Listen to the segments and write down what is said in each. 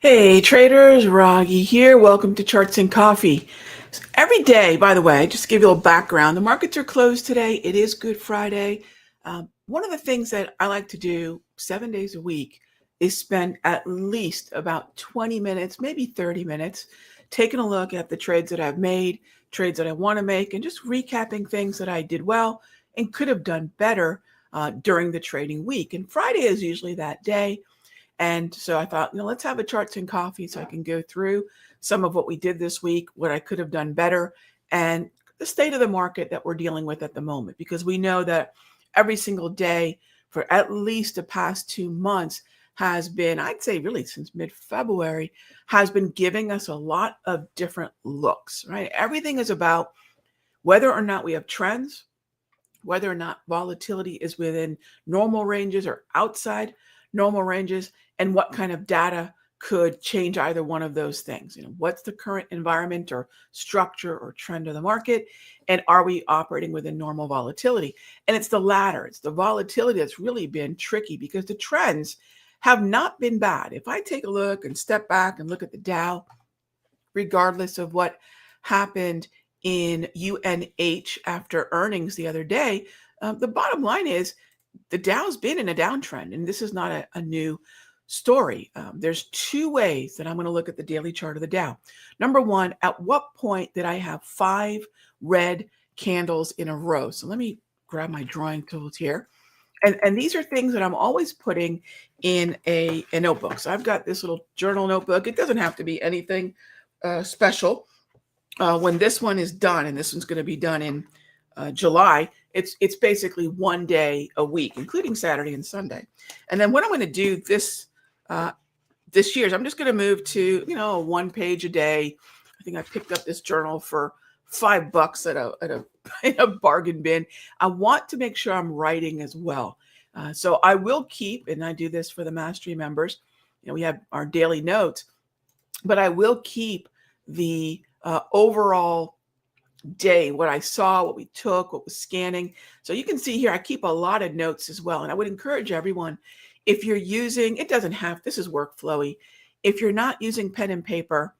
Hey traders, Raghee here. Welcome to Charts and Coffee. Every day, by the way, just to give you a little background, the markets are closed today. It is Good Friday. One of the things that I like to do 7 days a week is spend at least about 20 minutes, maybe 30 minutes, taking a look at the trades that I've made, trades that I want to make, and just recapping things that I did well and could have done better during the trading week. And Friday is usually that day. And so I thought, let's have a charts and coffee so I can go through some of what we did this week, what I could have done better, and the state of the market that we're dealing with at the moment. Because we know that every single day for at least the past 2 months has been, I'd say really since mid-February, has been giving us a lot of different looks, right? Everything is about whether or not we have trends, whether or not volatility is within normal ranges or outside normal ranges, and what kind of data could change either one of those things. What's the current environment or structure or trend of the market, and are we operating within normal volatility? And it's the latter. It's the volatility that's really been tricky because the trends have not been bad. If I take a look and step back and look at the Dow, regardless of what happened in UNH after earnings the other day, the bottom line is the Dow's been in a downtrend, and this is not a new story. There's two ways that I'm going to look at the daily chart of the Dow. Number one, at what point did I have 5 red candles in a row? So let me grab my drawing tools here. And these are things that I'm always putting in a notebook. So I've got this little journal notebook. It doesn't have to be anything special. When this one is done, and this one's going to be done in July, it's basically 1 day a week, including Saturday and Sunday. And then what I'm going to do this year is I'm just going to move to 1 page a day. I think I picked up this journal for $5 at a in a bargain bin. I want to make sure I'm writing as well. So I will keep, and I do this for the Mastery members. We have our daily notes, but I will keep the overall day, what I saw, what we took, what was scanning. So you can see here, I keep a lot of notes as well. And I would encourage everyone, if you're using, it doesn't have, this is workflowy. If you're not using pen and paper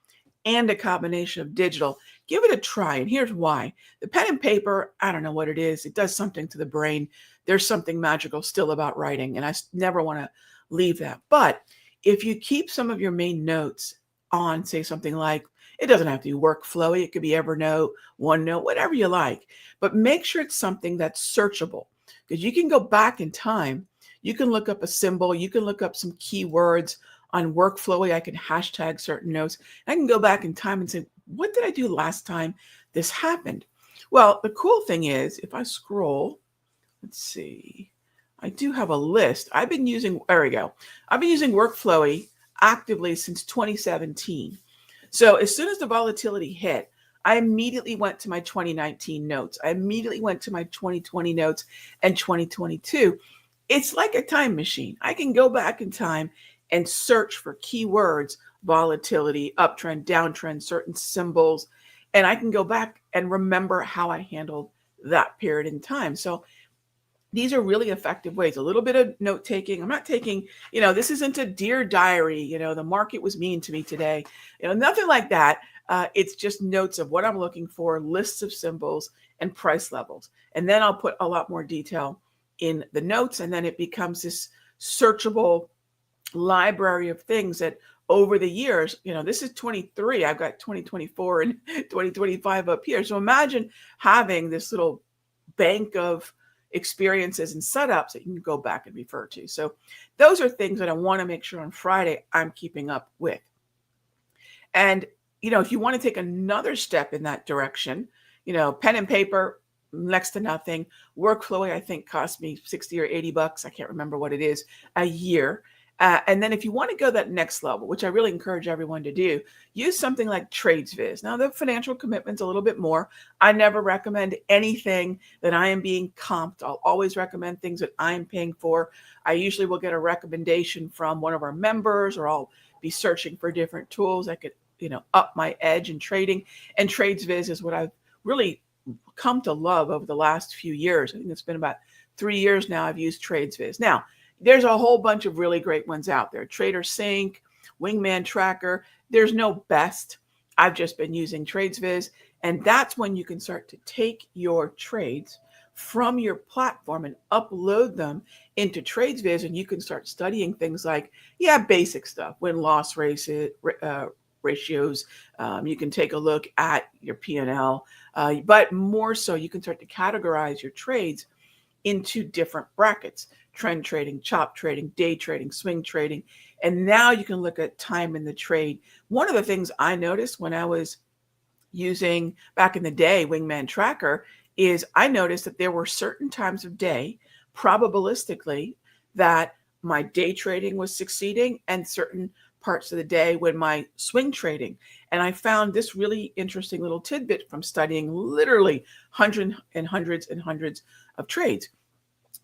and a combination of digital, give it a try. And here's why. The pen and paper, I don't know what it is. It does something to the brain. There's something magical still about writing. And I never want to leave that. But if you keep some of your main notes on, say something like, it doesn't have to be workflowy. It could be Evernote, OneNote, whatever you like. But make sure it's something that's searchable, because you can go back in time. You can look up a symbol. You can look up some keywords on workflowy. I can hashtag certain notes. I can go back in time and say, what did I do last time this happened? Well, the cool thing is, if I scroll, let's see, I do have a list. I've been using, there we go. I've been using workflowy actively since 2017. So as soon as the volatility hit, I immediately went to my 2019 notes. I immediately went to my 2020 notes and 2022. It's like a time machine. I can go back in time and search for keywords, volatility, uptrend, downtrend, certain symbols, and I can go back and remember how I handled that period in time. So these are really effective ways. A little bit of note taking. I'm not taking, this isn't a Dear Diary, the market was mean to me today, nothing like that. It's just notes of what I'm looking for, lists of symbols and price levels. And then I'll put a lot more detail in the notes. And then it becomes this searchable library of things that over the years, this is 23. I've got 2024 and 2025 up here. So imagine having this little bank of experiences and setups that you can go back and refer to. So those are things that I want to make sure on Friday I'm keeping up with. And, if you want to take another step in that direction, pen and paper, next to nothing. Workflowy, I think, cost me $60 or $80. I can't remember what it is a year. And then if you want to go that next level, which I really encourage everyone to do, use something like TradesViz. Now, the financial commitment's a little bit more. I never recommend anything that I am being comped. I'll always recommend things that I'm paying for. I usually will get a recommendation from one of our members, or I'll be searching for different tools that could, up my edge in trading. And TradesViz is what I've really come to love over the last few years. I think it's been about 3 years now I've used TradesViz. Now, there's a whole bunch of really great ones out there. Trader Sync, Wingman Tracker. There's no best. I've just been using TradesViz, and that's when you can start to take your trades from your platform and upload them into TradesViz, and you can start studying things like, basic stuff, win-loss ratios. You can take a look at your P&L, but more so, you can start to categorize your trades into different brackets: trend trading, chop trading, day trading, swing trading. And now you can look at time in the trade. One of the things I noticed when I was using, back in the day, Wingman Tracker, is I noticed that there were certain times of day, probabilistically, that my day trading was succeeding, and certain parts of the day when my swing trading. And I found this really interesting little tidbit from studying literally hundreds and hundreds and hundreds of trades.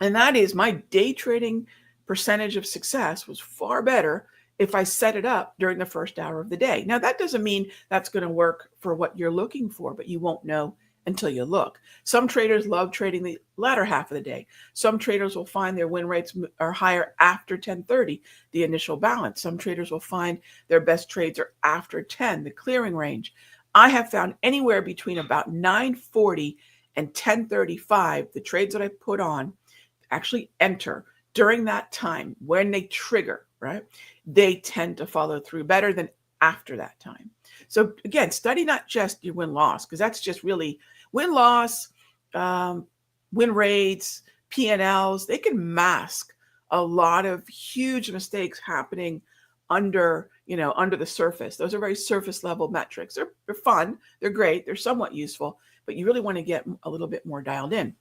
And that is, my day trading percentage of success was far better if I set it up during the first hour of the day. Now, that doesn't mean that's going to work for what you're looking for, but you won't know until you look. Some traders love trading the latter half of the day. Some traders will find their win rates are higher after 10:30, the initial balance. Some traders will find their best trades are after 10, the clearing range. I have found anywhere between about 9:40 and 10:35, the trades that I put on actually enter during that time when they trigger, right? They tend to follow through better than after that time. So again, study not just your win-loss, because that's just really win-loss, win rates, P&Ls. They can mask a lot of huge mistakes happening under the surface. Those are very surface level metrics. They're fun, they're great, they're somewhat useful, but you really want to get a little bit more dialed in.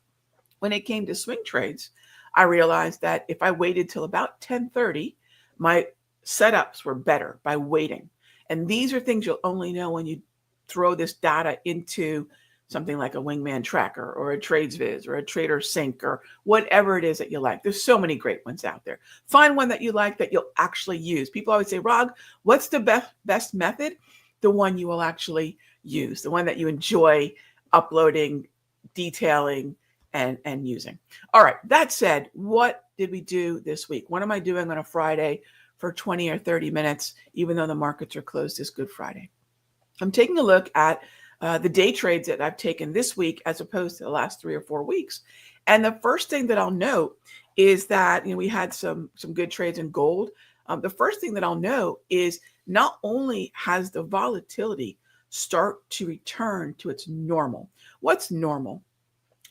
When it came to swing trades, I realized that if I waited till about 10:30, my setups were better by waiting. And these are things you'll only know when you throw this data into something like a Wingman Tracker or a TradesViz or a Trader Sync or whatever it is that you like. There's so many great ones out there. Find one that you like that you'll actually use. People always say, Rog, what's the best method? The one you will actually use, the one that you enjoy uploading, detailing, and using. All right, that said, what did we do this week? What am I doing on a Friday for 20 or 30 minutes, even though the markets are closed this Good Friday? I'm taking a look at the day trades that I've taken this week as opposed to the last 3 or 4 weeks. And the first thing that I'll note is that we had some good trades in gold. The first thing that I'll note is not only has the volatility start to return to its normal. What's normal?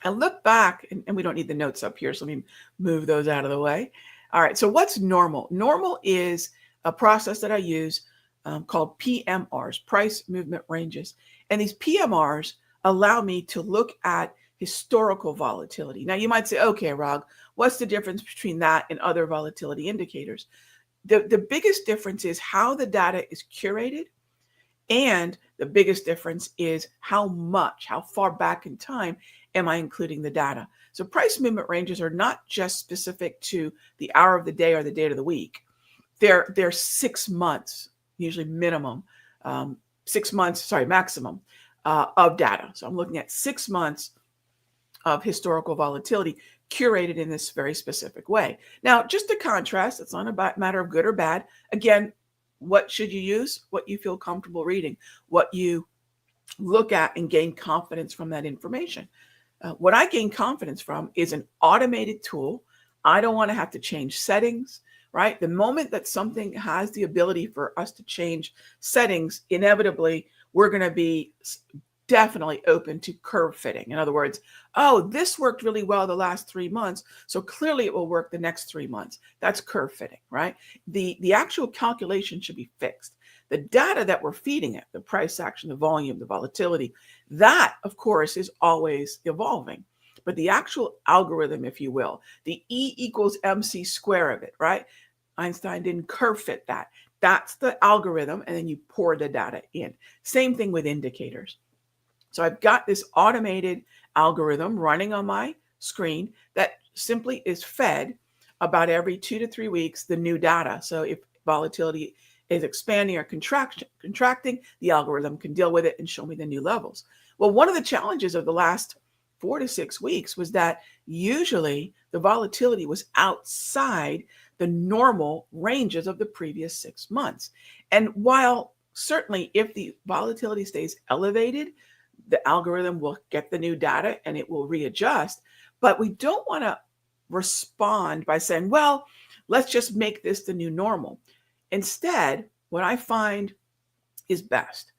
I look back, and we don't need the notes up here, so let me move those out of the way. All right, so what's normal? Normal is a process that I use called PMRs, price movement ranges. And these PMRs allow me to look at historical volatility. Now, you might say, okay, Rog, what's the difference between that and other volatility indicators? The biggest difference is how the data is curated, and the biggest difference is how far back in time am I including the data. So price movement ranges are not just specific to the hour of the day or the date of the week. They're 6 months, usually minimum, 6 months, maximum of data. So I'm looking at 6 months of historical volatility curated in this very specific way. Now, just to contrast, it's not a matter of good or bad. Again, what should you use? What you feel comfortable reading, what you look at and gain confidence from that information. What I gain confidence from is an automated tool. I don't want to have to change settings, right? The moment that something has the ability for us to change settings, inevitably, we're going to be definitely open to curve fitting. In other words, oh, this worked really well the last 3 months, so clearly it will work the next 3 months. That's curve fitting, right? The actual calculation should be fixed. The data that we're feeding it, the price action, the volume, the volatility, that, of course, is always evolving. But the actual algorithm, if you will, the E equals MC square of it, right? Einstein didn't curve fit that. That's the algorithm, and then you pour the data in. Same thing with indicators. So I've got this automated algorithm running on my screen that simply is fed about every 2 to 3 weeks the new data. So if volatility is expanding or contracting, the algorithm can deal with it and show me the new levels. Well, one of the challenges of the last 4 to 6 weeks was that usually the volatility was outside the normal ranges of the previous 6 months. And while certainly if the volatility stays elevated, the algorithm will get the new data and it will readjust. But we don't want to respond by saying, well, let's just make this the new normal. Instead, what I find is best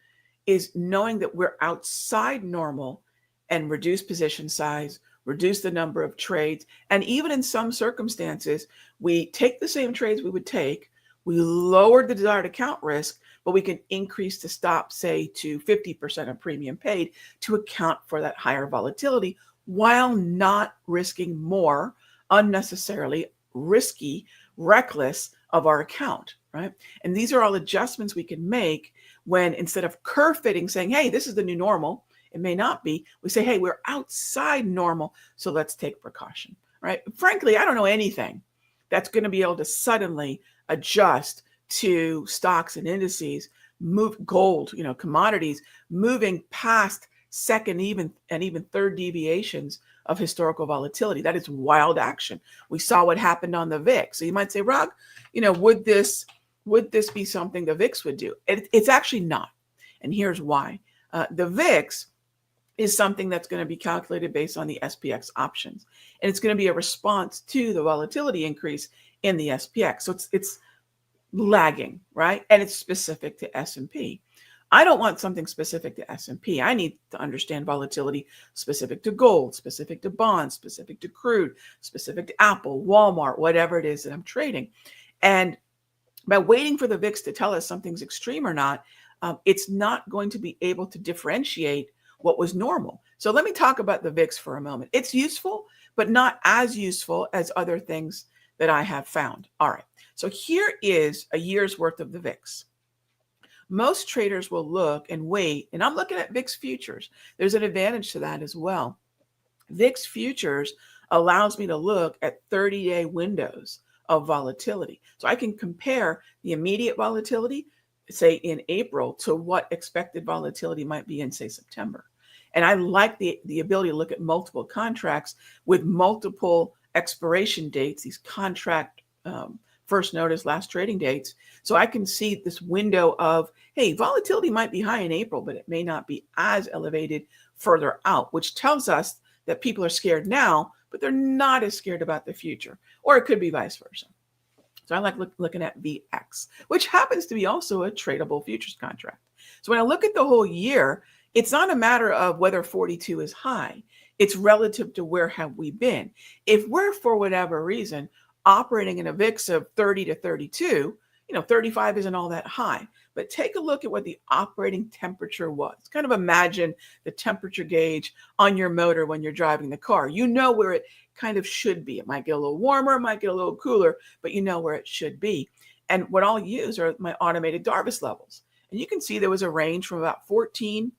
is knowing that we're outside normal and reduce position size, reduce the number of trades. And even in some circumstances, we take the same trades we would take, we lower the desired account risk, but we can increase the stop, say, to 50% of premium paid to account for that higher volatility while not risking more unnecessarily risky, reckless of our account, right? And these are all adjustments we can make when instead of curve fitting, saying, hey, this is the new normal, it may not be, we say, hey, we're outside normal, so let's take precaution, right? Frankly, I don't know anything that's going to be able to suddenly adjust to stocks and indices, move gold, commodities, moving past second and even third deviations of historical volatility. That is wild action. We saw what happened on the VIX. So you might say, Rog, would this be something the VIX would do? It's actually not. And here's why. The VIX is something that's going to be calculated based on the SPX options. And it's going to be a response to the volatility increase in the SPX. So it's lagging, right? And it's specific to S&P. I don't want something specific to S&P. I need to understand volatility specific to gold, specific to bonds, specific to crude, specific to Apple, Walmart, whatever it is that I'm trading. And by waiting for the VIX to tell us something's extreme or not, it's not going to be able to differentiate what was normal. So let me talk about the VIX for a moment. It's useful, but not as useful as other things that I have found. All right. So here is a year's worth of the VIX. Most traders will look and wait, and I'm looking at VIX futures. There's an advantage to that as well. VIX futures allows me to look at 30-day windows of volatility. So I can compare the immediate volatility, say in April, to what expected volatility might be in, say, September. And I like the ability to look at multiple contracts with multiple expiration dates, these contract first notice, last trading dates. So I can see this window of, hey, volatility might be high in April, but it may not be as elevated further out, which tells us that people are scared now, but they're not as scared about the future. Or it could be vice versa. So I like looking at VX, which happens to be also a tradable futures contract. So when I look at the whole year, it's not a matter of whether 42 is high. It's relative to where have we been. If we're, for whatever reason, operating in a VIX of 30 to 32, 35 isn't all that high. But take a look at what the operating temperature was. Kind of imagine the temperature gauge on your motor when you're driving the car. You know where it kind of should be. It might get a little warmer, it might get a little cooler, but you know where it should be. And what I'll use are my automated Darvis levels. And you can see there was a range from about 14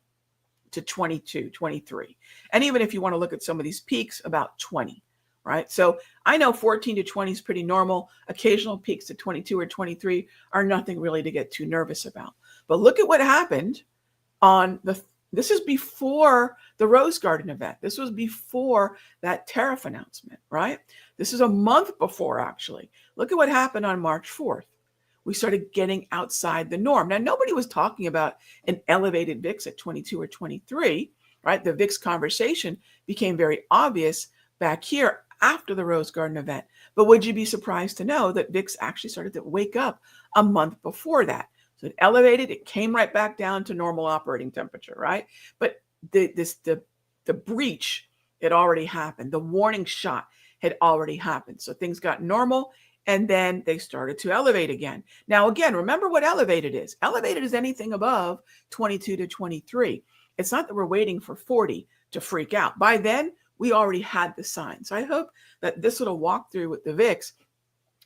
to 22, 23. And even if you want to look at some of these peaks, about 20, right? So I know 14 to 20 is pretty normal. Occasional peaks to 22 or 23 are nothing really to get too nervous about. But look at what happened this is before the Rose Garden event. This was before that tariff announcement, right? This is a month before, actually. Look at what happened on March 4th. We started getting outside the norm. Now, nobody was talking about an elevated VIX at 22 or 23, right? The VIX conversation became very obvious back here after the Rose Garden event. But would you be surprised to know that VIX actually started to wake up a month before that? So it elevated, it came right back down to normal operating temperature, right? But the breach had already happened. The warning shot had already happened. So things got normal, and then they started to elevate again. Now, again, remember what elevated is. Elevated is anything above 22 to 23. It's not that we're waiting for 40 to freak out. By then, we already had the sign. So I hope that this little walkthrough with the VIX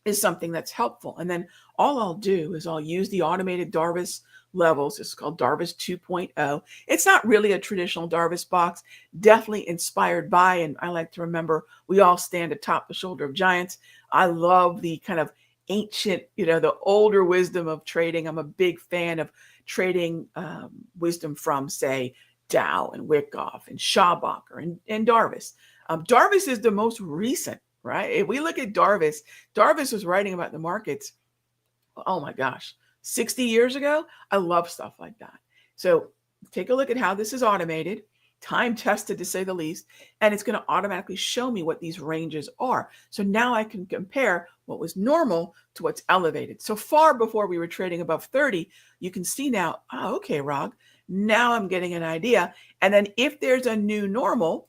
is something that's helpful. And then all I'll do is I'll use the automated Darvis levels. It's called Darvis 2.0. It's not really a traditional Darvis box, definitely inspired by, and I like to remember, we all stand atop the shoulder of giants. I love the kind of ancient, the older wisdom of trading. I'm a big fan of trading wisdom from, say, Dow and Wyckoff and Schabacher and Darvis. Darvis is the most recent, right? If we look at Darvis was writing about the markets, oh my gosh, 60 years ago. I love stuff like that. So take a look at how this is automated, time tested to say the least, and it's going to automatically show me what these ranges are. So now I can compare what was normal to what's elevated. So far before we were trading above 30, you can see now, oh, okay, Rog, now I'm getting an idea. And then if there's a new normal,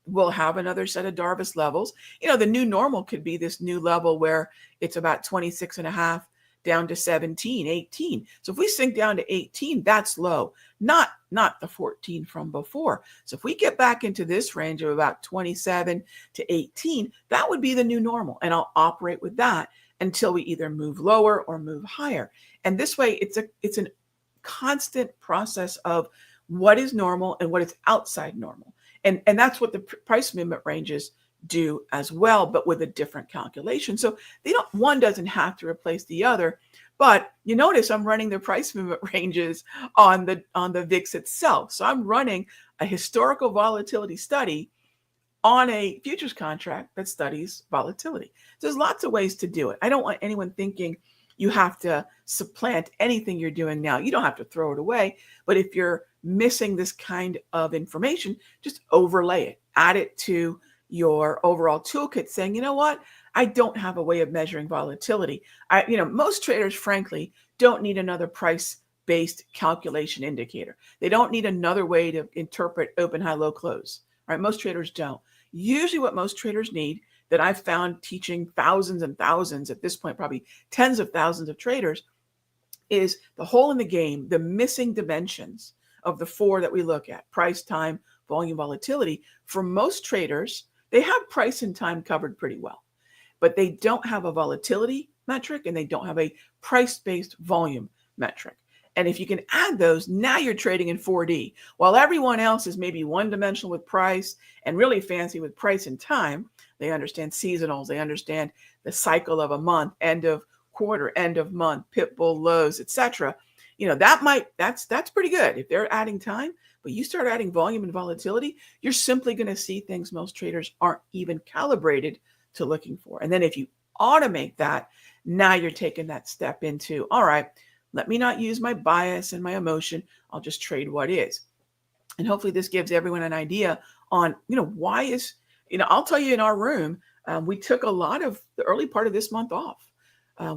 we'll have another set of Darvis levels. The new normal could be this new level where it's about 26 and a half down to 17, 18. So if we sink down to 18, that's low, not the 14 from before. So if we get back into this range of about 27 to 18, that would be the new normal. And I'll operate with that until we either move lower or move higher. And this way it's a constant process of what is normal and what is outside normal. And that's what the price movement ranges do as well, but with a different calculation. So one doesn't have to replace the other, but you notice I'm running the price movement ranges on the VIX itself. So I'm running a historical volatility study on a futures contract that studies volatility. So there's lots of ways to do it. I don't want anyone thinking you have to supplant anything you're doing now. You don't have to throw it away, but if you're missing this kind of information, just overlay it, add it to your overall toolkit, saying, you know what, I don't have a way of measuring volatility. Most traders, frankly, don't need another price-based calculation indicator. They don't need another way to interpret open, high, low, close. Right? Most traders don't. Usually what most traders need, that I've found teaching thousands and thousands, at this point, probably tens of thousands of traders, is the hole in the game, the missing dimensions of the four that we look at: price, time, volume, volatility. For most traders, they have price and time covered pretty well, but they don't have a volatility metric and they don't have a price-based volume metric. And if you can add those, now you're trading in 4D. While everyone else is maybe one-dimensional with price and really fancy with price and time, they understand seasonals, they understand the cycle of a month, end of quarter, end of month, pit bull lows, etc. That's pretty good if they're adding time. But you start adding volume and volatility, you're simply going to see things most traders aren't even calibrated to looking for. And then if you automate that, now you're taking that step into, all right, let me not use my bias and my emotion. I'll just trade what is. And hopefully this gives everyone an idea on, why is, I'll tell you, in our room, we took a lot of the early part of this month off.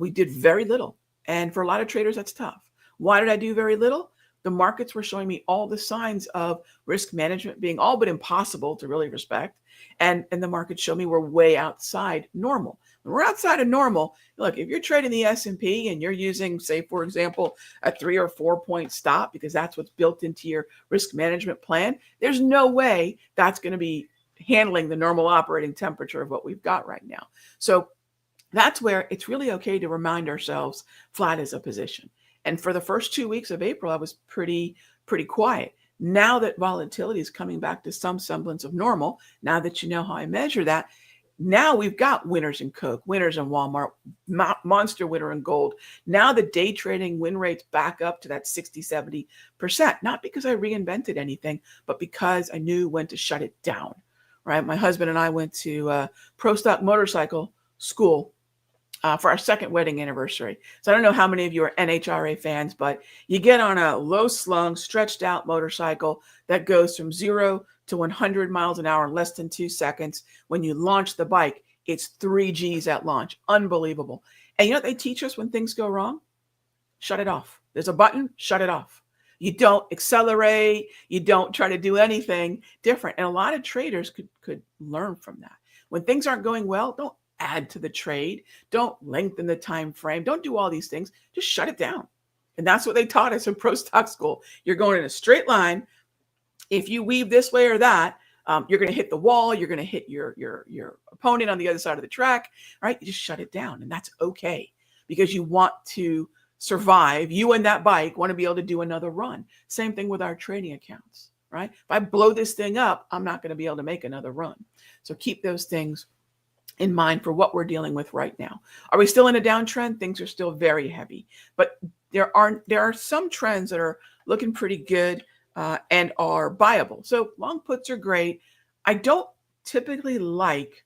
We did very little. And for a lot of traders, that's tough. Why did I do very little? The markets were showing me all the signs of risk management being all but impossible to really respect. And the markets showed me we're way outside normal. When we're outside of normal, look, if you're trading the S&P and you're using, say, for example, a 3 or 4 point stop, because that's what's built into your risk management plan, there's no way that's going to be handling the normal operating temperature of what we've got right now. So that's where it's really okay to remind ourselves flat is a position. And for the first 2 weeks of April, I was pretty quiet. Now that volatility is coming back to some semblance of normal, now that you know how I measure that, now we've got winners in Coke, winners in Walmart, monster winner in gold. Now the day trading win rates back up to that 60, 70%, not because I reinvented anything, but because I knew when to shut it down, right? My husband and I went to Pro Stock Motorcycle School for our second wedding anniversary. So I don't know how many of you are NHRA fans, but you get on a low slung, stretched out motorcycle that goes from 0 to 100 miles an hour in less than 2 seconds. When you launch the bike, it's 3 Gs at launch. Unbelievable. And you know what they teach us when things go wrong? Shut it off. There's a button, shut it off. You don't accelerate. You don't try to do anything different. And a lot of traders could learn from that. When things aren't going well, don't add to the trade. Don't lengthen the time frame. Don't do all these things. Just shut it down. And that's what they taught us in Pro Stock School. You're going in a straight line. If you weave this way or that, You're going to hit the wall. You're going to hit your opponent on the other side of the track. Right? You just shut it down, and that's okay because you want to survive. You and that bike want to be able to do another run. Same thing with our trading accounts. Right? If I blow this thing up, I'm not going to be able to make another run. So keep those things in mind for what we're dealing with right now. Are we still in a downtrend? Things are still very heavy, but there are some trends that are looking pretty good and are buyable. So long puts are great. I don't typically like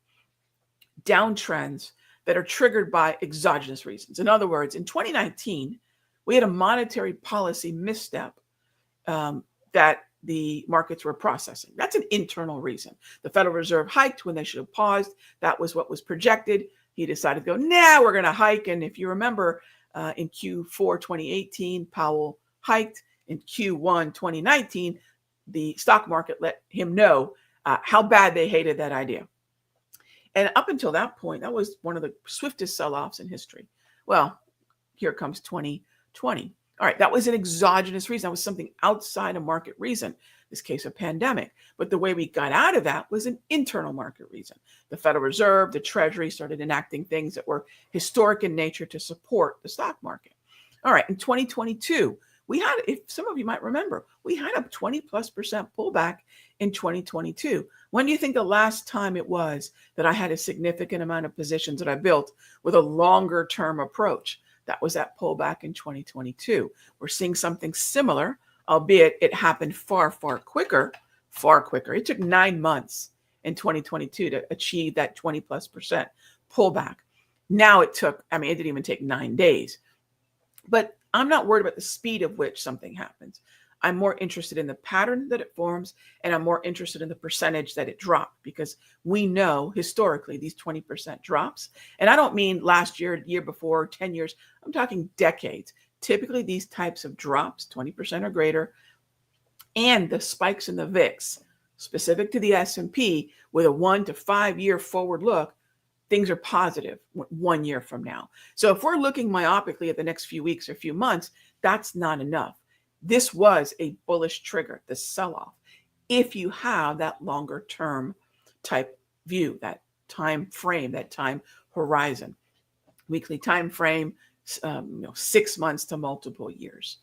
downtrends that are triggered by exogenous reasons. In other words, in 2019, we had a monetary policy misstep that the markets were processing. That's an internal reason. The Federal Reserve hiked when they should have paused. That was what was projected. He decided to go, nah, we're going to hike. And if you remember, in Q4 2018, Powell hiked. In Q1 2019, the stock market let him know how bad they hated that idea. And up until that point, that was one of the swiftest sell-offs in history. Well, here comes 2020. All right, that was an exogenous reason. That was something outside a market reason, this case of pandemic. But the way we got out of that was an internal market reason. The Federal Reserve, the Treasury started enacting things that were historic in nature to support the stock market. All right, in 2022, we had, if some of you might remember, we had a 20+% pullback in 2022. When do you think the last time it was that I had a significant amount of positions that I built with a longer term approach? That was that pullback in 2022. We're seeing something similar, albeit it happened far, far quicker. It took 9 months in 2022 to achieve that 20+% pullback. Now it didn't even take 9 days. But I'm not worried about the speed of which something happens. I'm more interested in the pattern that it forms, and I'm more interested in the percentage that it dropped, because we know historically these 20% drops. And I don't mean last year, year before, 10 years. I'm talking decades. Typically, these types of drops, 20% or greater, and the spikes in the VIX, specific to the S&P, with a 1 to 5 year forward look, things are positive 1 year from now. So if we're looking myopically at the next few weeks or few months, that's not enough. This was a bullish trigger, the sell-off. If you have that longer term type view, that time frame, that time horizon, weekly time frame, 6 months to multiple years.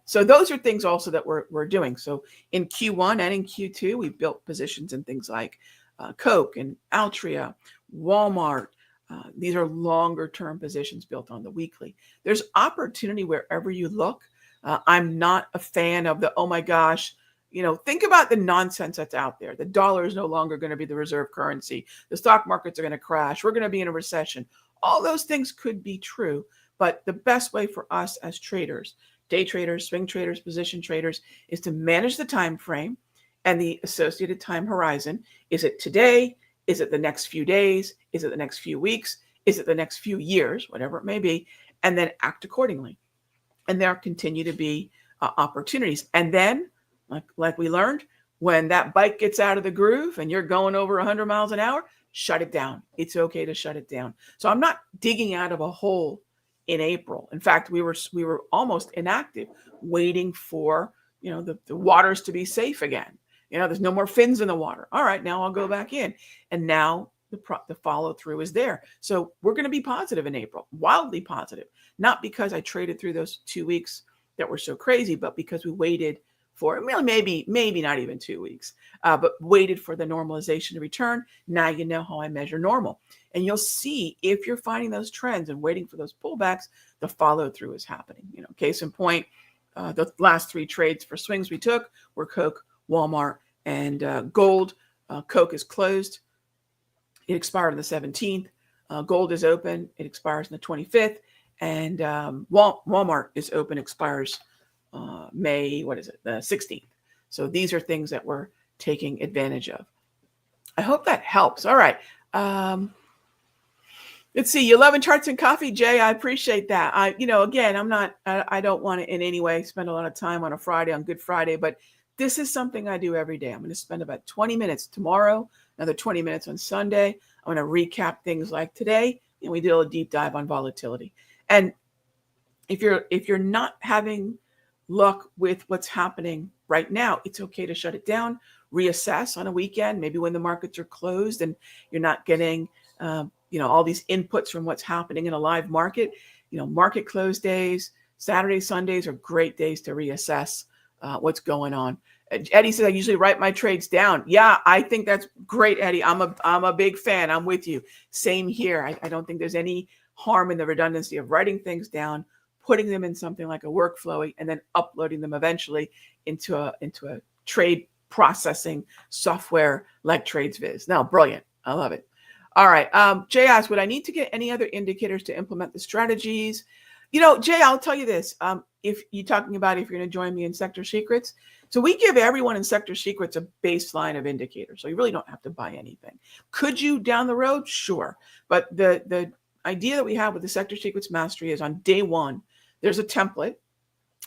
So those are things also that we're doing. So in Q1 and in Q2, we built positions in things like Coke and Altria, Walmart. These are longer term positions built on the weekly. There's opportunity wherever you look. I'm not a fan of the, oh my gosh, think about the nonsense that's out there. The dollar is no longer going to be the reserve currency. The stock markets are going to crash. We're going to be in a recession. All those things could be true, but the best way for us as traders, day traders, swing traders, position traders, is to manage the time frame and the associated time horizon. Is it today? Is it the next few days? Is it the next few weeks? Is it the next few years? Whatever it may be, and then act accordingly. And there continue to be opportunities. And then, like we learned, when that bike gets out of the groove and you're going over 100 miles an hour, shut it down. It's okay to shut it down. So I'm not digging out of a hole in April. In fact, we were almost inactive, waiting for the waters to be safe again. There's no more fins in the water. All right, now I'll go back in. And now the follow through is there. So we're going to be positive in April, wildly positive, not because I traded through those 2 weeks that were so crazy, but because we waited for maybe not even 2 weeks, but waited for the normalization to return. Now you know how I measure normal. And you'll see if you're finding those trends and waiting for those pullbacks, the follow through is happening. Case in point, the last 3 trades for swings we took were Coke, Walmart, and gold. Coke is closed. It expired on the 17th. Gold is open. It expires on the 25th. And Walmart is open, expires May, the 16th. So these are things that we're taking advantage of. I hope that helps. All right. Let's see. You loving charts and coffee, Jay? I appreciate that. Again, I don't want to in any way spend a lot of time on a Friday, on Good Friday, but this is something I do every day. I'm going to spend about 20 minutes tomorrow, another 20 minutes on Sunday. I'm going to recap things like today, and we do a deep dive on volatility. And if you're not having luck with what's happening right now, it's okay to shut it down, reassess on a weekend, maybe when the markets are closed and you're not getting, all these inputs from what's happening in a live market. Market close days, Saturdays, Sundays are great days to reassess what's going on. Eddie says, I usually write my trades down. Yeah, I think that's great, Eddie. I'm a big fan. I'm with you. Same here. I don't think there's any harm in the redundancy of writing things down, putting them in something like a workflow, and then uploading them eventually into a trade processing software like TradesViz. No, brilliant. I love it. All right. Jay asked, would I need to get any other indicators to implement the strategies? Jay, I'll tell you this. If you're talking about if you're going to join me in Sector Secrets, so we give everyone in Sector Secrets a baseline of indicators. So you really don't have to buy anything. Could you down the road? Sure. But the idea that we have with the Sector Secrets Mastery is on day one, there's a template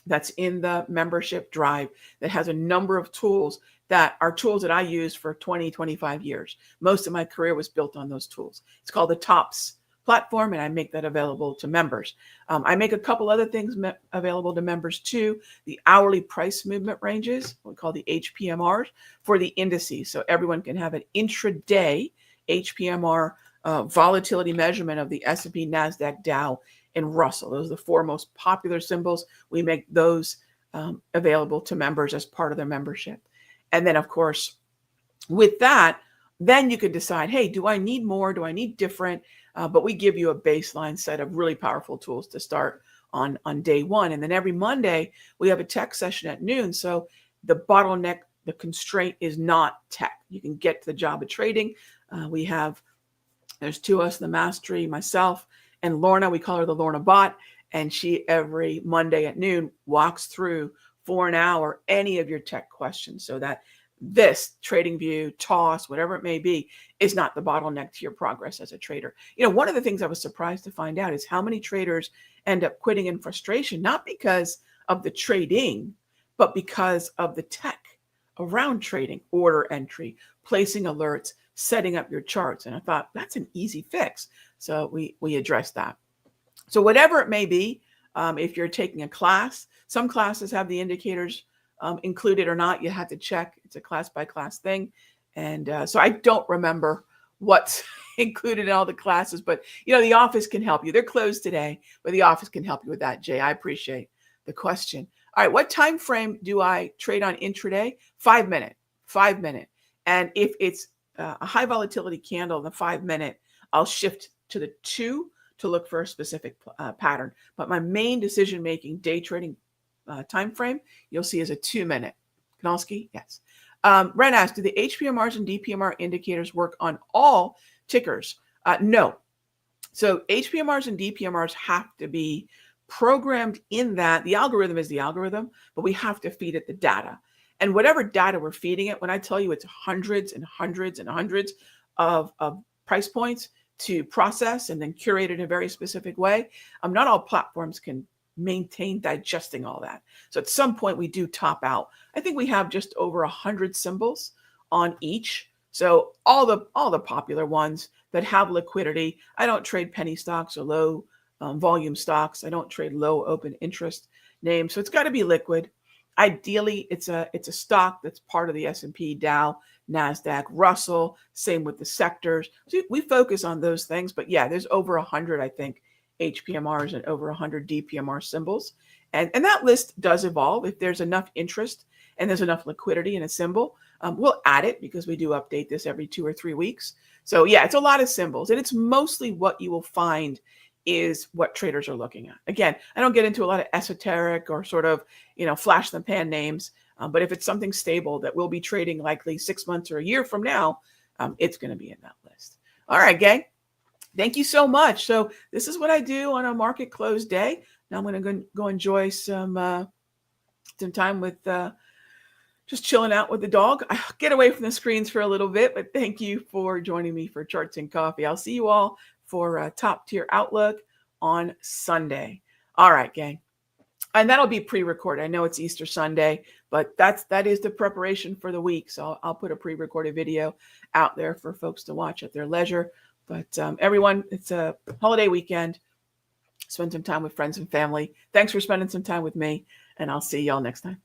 that's in the membership drive that has a number of tools that are tools that I use for 20, 25 years. Most of my career was built on those tools. It's called the TOPS platform, and I make that available to members. I make a couple other things available to members too. The hourly price movement ranges, what we call the HPMRs, for the indices. So everyone can have an intraday HPMR volatility measurement of the S&P, NASDAQ, Dow, and Russell. Those are the four most popular symbols. We make those available to members as part of their membership. And then, of course, with that, then you can decide, hey, do I need more? Do I need different? But we give you a baseline set of really powerful tools to start on day one. And then every Monday, we have a tech session at noon. So the bottleneck, the constraint is not tech. You can get to the job of trading. There's two of us, the Mastery, myself, and Lorna. We call her the Lorna Bot. And she, every Monday at noon, walks through for an hour any of your tech questions so that this TradingView, TOS, whatever it may be, is not the bottleneck to your progress as a trader. One of the things I was surprised to find out is how many traders end up quitting in frustration, not because of the trading, but because of the tech around trading, order entry, placing alerts, setting up your charts. And I thought that's an easy fix. So we addressed that. So whatever it may be, if you're taking a class, some classes have the indicators included or not. You have to check. It's a class by class thing. And so I don't remember what's included in all the classes, but the office can help you. They're closed today, but the office can help you with that, Jay. I appreciate the question. All right, what time frame do I trade on intraday? 5 minute. And if it's a high volatility candle in the 5 minute, I'll shift to the 2 to look for a specific pattern. But my main decision making day trading time frame you'll see is a 2 minute. Kanalski, yes. Ren asked, do the HPMRs and DPMR indicators work on all tickers? No. So HPMRs and DPMRs have to be programmed in that. The algorithm is the algorithm, but we have to feed it the data. And whatever data we're feeding it, when I tell you it's hundreds and hundreds and hundreds of price points to process and then curate it in a very specific way, not all platforms can maintain digesting all that. So at some point we do top out. I think we have just over 100 symbols on each. So all the popular ones that have liquidity. I don't trade penny stocks or low volume stocks. I don't trade low open interest names. So it's got to be liquid. Ideally, it's a stock that's part of the S&P, Dow, NASDAQ, Russell. Same with the sectors. So we focus on those things. But yeah, there's over 100, I think, HPMRs and over 100 DPMR symbols. And that list does evolve. If there's enough interest and there's enough liquidity in a symbol, we'll add it because we do update this every 2 or 3 weeks. So yeah, it's a lot of symbols. And it's mostly what you will find is what traders are looking at. Again, I don't get into a lot of esoteric or sort of, flash in the pan names. But if it's something stable that we'll be trading likely 6 months or a year from now, it's going to be in that list. All right, gang. Thank you so much. So this is what I do on a market close day. Now I'm going to go enjoy some time with just chilling out with the dog. I'll get away from the screens for a little bit, but thank you for joining me for Charts and Coffee. I'll see you all for Top Tier Outlook on Sunday. All right, gang. And that'll be pre-recorded. I know it's Easter Sunday, but that is the preparation for the week. So I'll put a pre-recorded video out there for folks to watch at their leisure. But everyone, it's a holiday weekend. Spend some time with friends and family. Thanks for spending some time with me, and I'll see y'all next time.